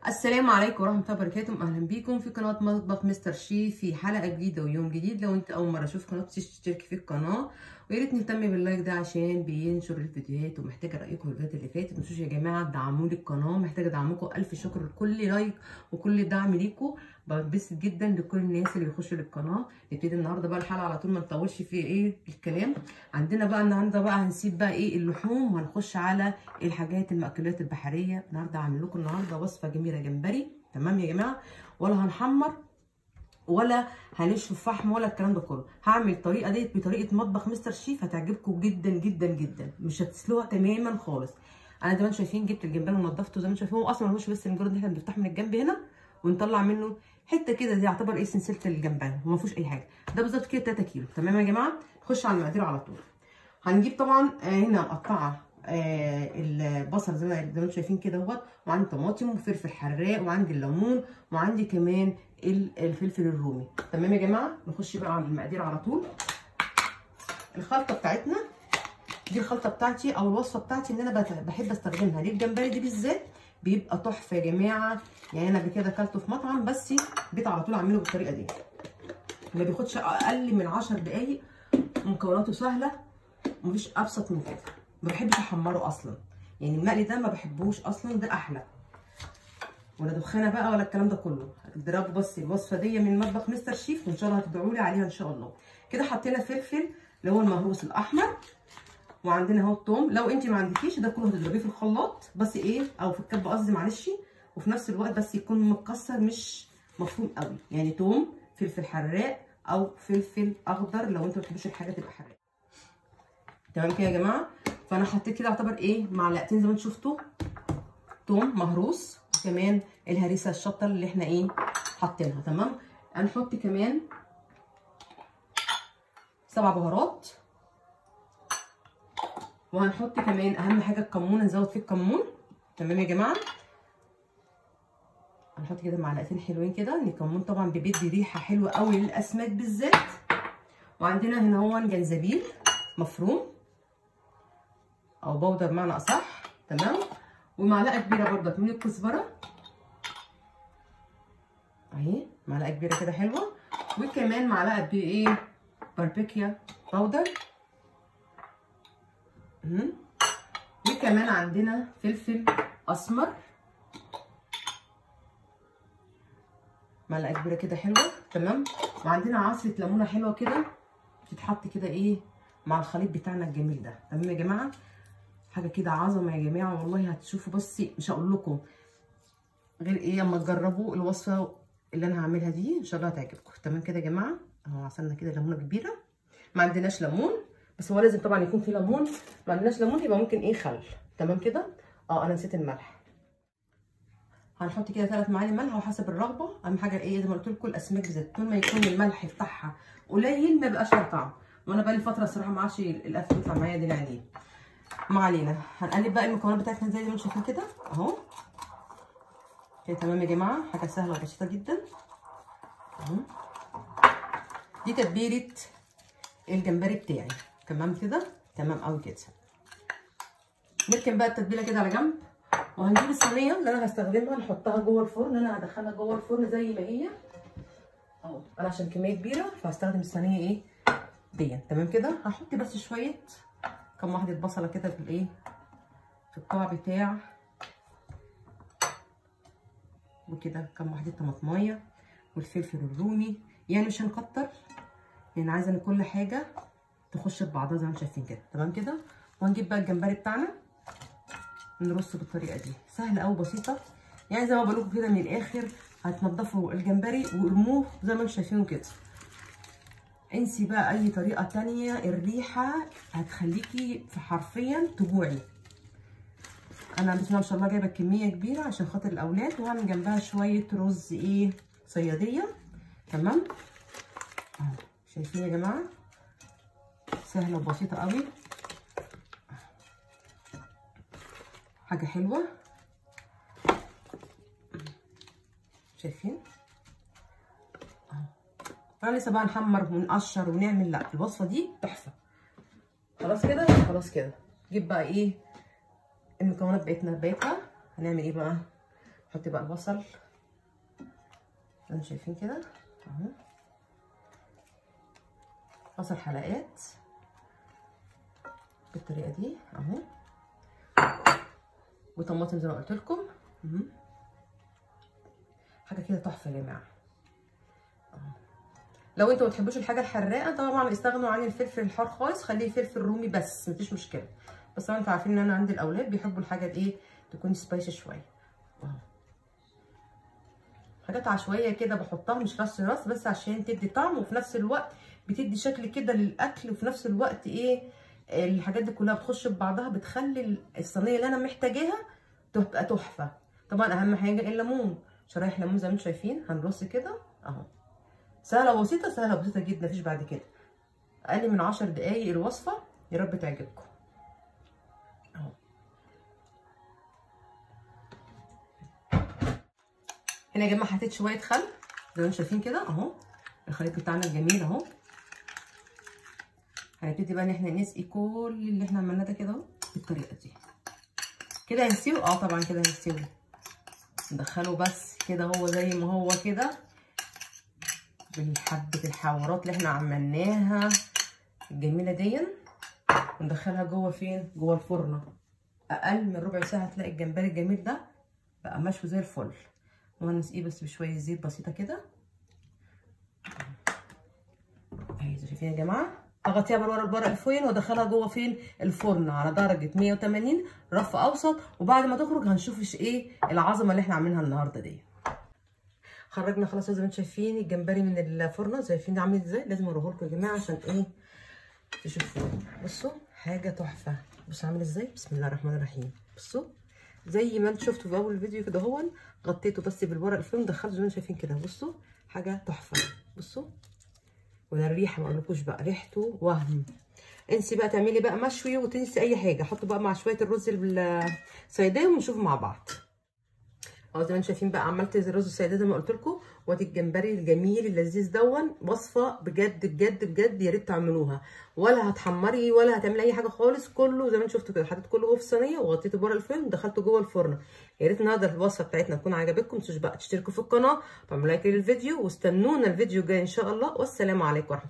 السلام عليكم ورحمة الله وبركاته. أهلا بيكم في قناة مطبخ مستر شيف في حلقة جديدة ويوم جديد. لو أنت أول مرة تشوف قناتي تشترك في القناة، ويا ريت نهتم باللايك ده عشان بينشر الفيديوهات. ومحتاجة رأيكم في الفيديوهات اللي فاتت. متنسوش يا جماعة تدعموا لي القناة، محتاجة دعمكم. ألف شكر لكل لايك وكل دعم ليكم، بتبسط جدا لكل الناس اللي بيخشوا للقناة. نبتدي النهارده بقى الحلقة على طول، ما نطولش في الكلام. عندنا بقى النهارده بقى هنسيب بقى اللحوم، وهنخش على الحاجات المأكولات البحرية. النهارده هعمل لكم وصفة جميلة جمبري. تمام يا جماعه، ولا هنحمر ولا هنشوي فحم ولا الكلام ده كله. هعمل الطريقه ديت بطريقه مطبخ مستر شيف، هتعجبكم جدا جدا جدا، مش هتسلوها تماما خالص. انا زي ما انتم شايفين جبت الجمبري ونضفته زي ما انتم شايفين. هو اصلا ملوش بس مجرد ان احنا بنفتحه من الجنب هنا ونطلع منه حته كده، دي يعتبر سلسله الجمبري وما فيهوش اي حاجه. ده بالظبط كده 3 كيلو. تمام يا جماعه، نخش على المقادير على طول. هنجيب طبعا هنا مقطعه البصل زي ما انتم شايفين كده اهوت، وعندي طماطم وفلفل حراق وعندي الليمون وعندي كمان الفلفل الرومي. تمام يا جماعه، نخش بقى على المقادير على طول. الخلطه بتاعتنا دي الخلطه بتاعتي او الوصفه بتاعتي اللي انا بحب استخدمها للجمبري دي بالذات. بيبقى تحفه يا جماعه. يعني انا قبل كده اكلته في مطعم، بس جيت على طول اعمله بالطريقه دي. ما بياخدش اقل من 10 دقايق، مكوناته سهله، مفيش ابسط من كده. ما بحبش احمره اصلا، يعني المقلي ده ما بحبوش اصلا، ده احلى. ولا دخانه بقى ولا الكلام ده كله. هتضربوا بس الوصفه دي من مطبخ مستر شيف، وان شاء الله هتدعوا لي عليها ان شاء الله. كده حطينا فلفل اللي هو المهروس الاحمر، وعندنا اهو الثوم. لو انت ما عندكيش ده كله هتضربيه في الخلاط بس او في الكب قصدي، معلش. وفي نفس الوقت بس يكون متكسر، مش مفهوم قوي. يعني ثوم، فلفل حراق او فلفل اخضر لو انتوا ما بتحبوش الحاجات تبقى حراقه. تمام كده يا جماعه. فانا حطيت كده يعتبر معلقتين زي ما انتم شفتوا توم مهروس، وكمان الهريسه الشطه اللي احنا حاطينها. تمام. هنحط كمان 7 بهارات، وهنحط كمان اهم حاجه الكمون، نزود فيه الكمون. تمام يا جماعه. هنحط كده معلقتين حلوين كده، ان الكمون طبعا بيدي ريحه حلوه قوي للاسماك بالذات. وعندنا هنا هو جنزبيل مفروم او بودر بمعنى اصح. تمام. ومعلقه كبيره برضك من الكزبره اهي، معلقه كبيره كده حلوه. وكمان معلقه باربيكيا باودر. وكمان عندنا فلفل اسمر معلقه كبيره كده حلوه. تمام. وعندنا عصره ليمونه حلوه كده تتحط كده مع الخليط بتاعنا الجميل ده. تمام يا جماعه، حاجه كده عظمه يا جماعه والله. هتشوفوا بصي، مش هقول لكم غير اما تجربوا الوصفه اللي انا هعملها دي ان شاء الله هتعجبكم. تمام كده يا جماعه. اهو عصرنا كده ليمونه كبيره. ما عندناش ليمون، بس هو لازم طبعا يكون في ليمون. ما عندناش ليمون يبقى ممكن خل. تمام كده. انا نسيت الملح. هنحط كده 3 معالق ملح وحسب الرغبه. اهم حاجه زي ما قلت لكم الاسماك بالذات طول ما يكون الملح بتاعها قليل ما بيبقاش لها طعم. وانا بقى لي فتره الصراحه ما عادش الاكل يطلع معايا دي عليه. ما علينا. هنقلب بقى المكونات بتاعتنا زي ما انتم شايفين كده اهو كده. تمام يا جماعه، حاجه سهله وبسيطه جدا اهو. دي تتبيله الجمبري بتاعي. تمام كده، تمام قوي كده. نركن بقى التتبيله كده على جنب، وهنجيب الصينيه اللي انا هستخدمها نحطها جوه الفرن. انا هدخلها جوه الفرن زي ما هي اهو. انا عشان كميه كبيره فهستخدم الصينيه دي. تمام كده. هحط بس شويه كم واحده بصله كده في القاع بتاع، وكده كم واحده طماطمايه والفلفل الرومي. يعني مش هنكتر، لان عايزه ان كل حاجه تخش ببعضها زي ما انتم شايفين كده. تمام كده. وهنجيب بقى الجمبري بتاعنا نرصه بالطريقه دي، سهله او بسيطه. يعني زي ما بقول لكم كده من الاخر، هتنضفوا الجمبري وارموه زي ما انتم شايفينه كده. انسي بقى اي طريقه تانية، الريحه هتخليكي في حرفيا تجوعي. انا بسم الله ما شاء الله جايبه كميه كبيره عشان خاطر الاولاد، وهعمل جنبها شويه رز صياديه. تمام اهو. شايفين يا جماعه، سهله وبسيطه قوي، حاجه حلوه. شايفين اهو. انا لسه بقى نحمر ونقشر ونعمل، لا الوصفه دي تحفه. خلاص كده، خلاص كده. جيب بقى المكونات بتاعتها. هنعمل بقى؟ نحط بقى البصل زي ما انتم شايفين كده اهو، بصل حلقات بالطريقه دي اهو، وطماطم زي ما قلت لكم. حاجه كده تحفه يا جماعه. لو انتوا ما بتحبوش الحاجه الحراقه طبعا استغنوا عن الفلفل الحار خالص، خليه فلفل رومي بس مفيش مشكله. بس طبعا انتوا عارفين ان انا عندي الاولاد بيحبوا الحاجه الايه تكون سبايسي شويه. حاجات عشوائيه كده بحطها مش راس بس عشان تدي طعم، وفي نفس الوقت بتدي شكل كده للاكل، وفي نفس الوقت ايه الحاجات دي كلها بتخش ببعضها بتخلي الصينيه اللي انا محتاجاها تبقى تحفه. طبعا اهم حاجه الليمون، شرايح ليمون زي ما انتم شايفين هنرص كده اهو. سهله وبسيطه، سهله وبسيطه جدا، مفيش بعد كده. اقل من 10 دقايق الوصفه، يا رب تعجبكم اهو. هنا يا جماعه حطيت شويه خل زي ما انتم شايفين كده اهو، الخليط بتاعنا الجميل اهو. هنبتدي بقى ان احنا نسقي كل اللي احنا عملناه ده كده اهو بالطريقه دي. كده هنسيبه طبعا كده هنسيبه، ندخله بس كده هو زي ما هو كده بحبه الحوارات اللي احنا عملناها الجميله دي، وندخلها جوه فين؟ جوه الفرن. اقل من ربع ساعه هتلاقي الجمبري الجميل ده بقى مشوي زي الفل. وهنسقيه بس بشويه زيت بسيطه كده اهي زي شايفين يا جماعه. اغطيها بالورق الفويل وادخلها جوه فين؟ الفرن على درجه 180 رف اوسط، وبعد ما تخرج هنشوف ايه العظمه اللي احنا عاملينها النهارده دي. خرجنا خلاص زي ما انتم شايفين الجمبري من الفرن، شايفين عامل ازاي؟ لازم اوريه لكم يا جماعه عشان ايه تشوفوه. بصوا حاجه تحفه، بصوا عامل ازاي. بسم الله الرحمن الرحيم. بصوا زي ما انتم شفتوا في اول الفيديو كده اهو، غطيته بس بالورق الفويل دخلته زي ما انتم شايفين كده. بصوا حاجه تحفه. بصوا ولا الريحه ما اقولكوش بقى، ريحته وهم. انسي بقى تعملي بقى مشوي وتنسي اي حاجه، حطوا بقى مع شويه الرز الصيديه ونشوفه مع بعض. اهو زي ما انتم شايفين بقى عملت الرز الصيديه زي ما قلت لكم، وادي الجمبري الجميل اللذيذ دون. وصفه بجد بجد بجد يا ريت تعملوها، ولا هتحمري ولا هتعملي اي حاجه خالص، كله زي ما انتم شفتوا كده حطيت كله في الصينيه وغطيته بورق الفويل ودخلته جوه الفرن. يا ريت النهارده الوصفه بتاعتنا تكون عجبتكم. ما تنسوش بقى تشتركوا في القناه وتعملوا لايك للفيديو، واستنونا الفيديو الجاي ان شاء الله. والسلام عليكم ورحمه الله.